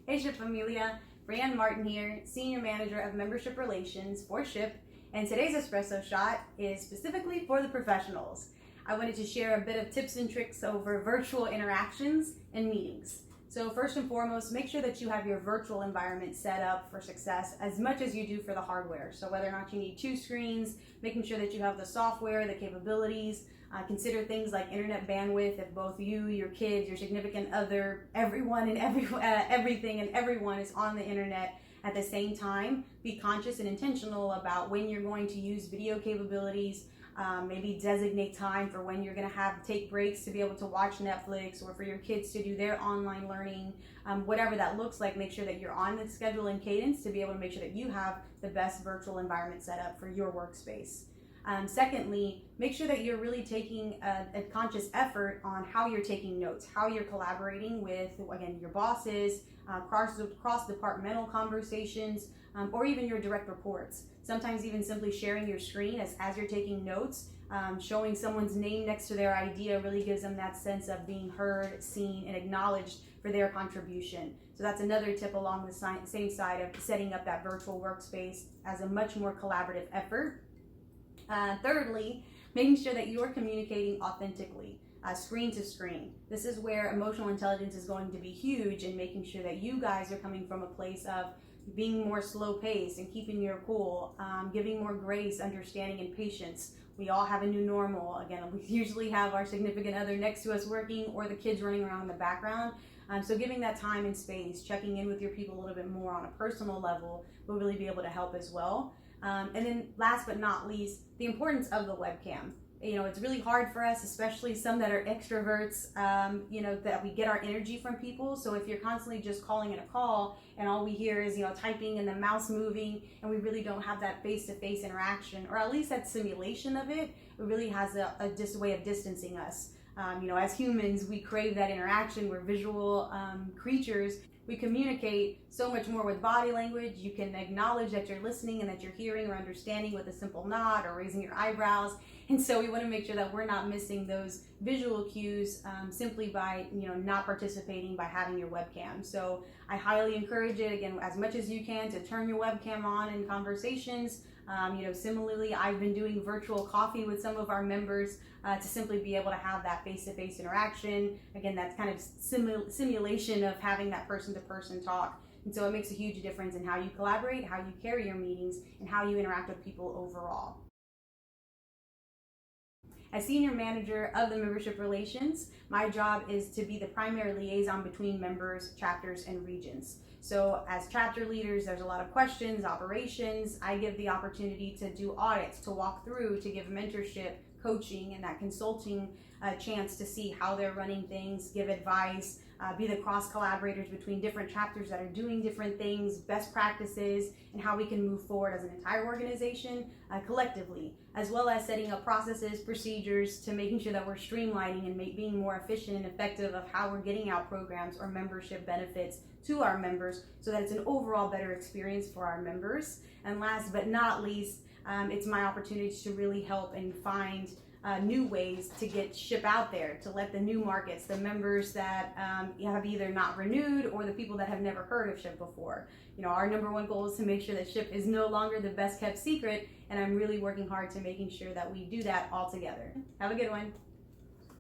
Hey SHPE Familia, Brianne Martin here, Senior Manager of Membership Relations for SHPE, and today's Espresso Shot is specifically for the professionals. I wanted to share a bit of tips and tricks over virtual interactions and meetings. So first and foremost, make sure that you have your virtual environment set up for success as much as you do for the hardware. So whether or not you need 2 screens, making sure that you have the software, the capabilities, consider things like internet bandwidth if both you, your kids, your significant other, everyone and everything and everyone is on the internet at the same time. Be conscious and intentional about when you're going to use video capabilities. Maybe designate time for when you're going to take breaks to be able to watch Netflix, or for your kids to do their online learning. Whatever that looks like, make sure that you're on the schedule and cadence to be able to make sure that you have the best virtual environment set up for your workspace. Secondly, make sure that you're really taking a conscious effort on how you're taking notes, how you're collaborating with, again, your bosses, cross-departmental conversations, or even your direct reports. Sometimes even simply sharing your screen as you're taking notes, showing someone's name next to their idea really gives them that sense of being heard, seen, and acknowledged for their contribution. So that's another tip along the same side of setting up that virtual workspace as a much more collaborative effort. Thirdly, making sure that you're communicating authentically, screen to screen. This is where emotional intelligence is going to be huge, in making sure that you guys are coming from a place of being more slow paced and keeping your cool, giving more grace, understanding, and patience. We all have a new normal. Again, we usually have our significant other next to us working, or the kids running around in the background. So giving that time and space, checking in with your people a little bit more on a personal level will really be able to help as well. And then last but not least, the importance of the webcam. You know, it's really hard for us, especially some that are extroverts, that we get our energy from people. So if you're constantly just calling in a call and all we hear is, typing and the mouse moving, and we really don't have that face-to-face interaction, or at least that simulation of it, it really has a way of distancing us. As humans, we crave that interaction. We're visual creatures. We communicate so much more with body language. You can acknowledge that you're listening and that you're hearing or understanding with a simple nod or raising your eyebrows. And so we want to make sure that we're not missing those visual cues simply by not participating by having your webcam. So I highly encourage it, again, as much as you can, to turn your webcam on in conversations. Similarly, I've been doing virtual coffee with some of our members to simply be able to have that face-to-face interaction. Again, that's kind of simulation of having that person-to-person talk. And so it makes a huge difference in how you collaborate, how you carry your meetings, and how you interact with people overall. As Senior Manager of the Membership Relations, my job is to be the primary liaison between members, chapters, and regions. So as chapter leaders, there's a lot of questions, operations. I give the opportunity to do audits, to walk through, to give mentorship, coaching, and that consulting chance to see how they're running things, give advice, be the cross collaborators between different chapters that are doing different things, best practices, and how we can move forward as an entire organization collectively, as well as setting up processes, procedures, to making sure that we're streamlining and being more efficient and effective of how we're getting out programs or membership benefits to our members, so that it's an overall better experience for our members. And last but not least, it's my opportunity to really help and find new ways to get SHPE out there, to let the new markets, the members that have either not renewed, or the people that have never heard of SHPE before. Our number one goal is to make sure that SHPE is no longer the best kept secret, and I'm really working hard to making sure that we do that all together. Have a good one.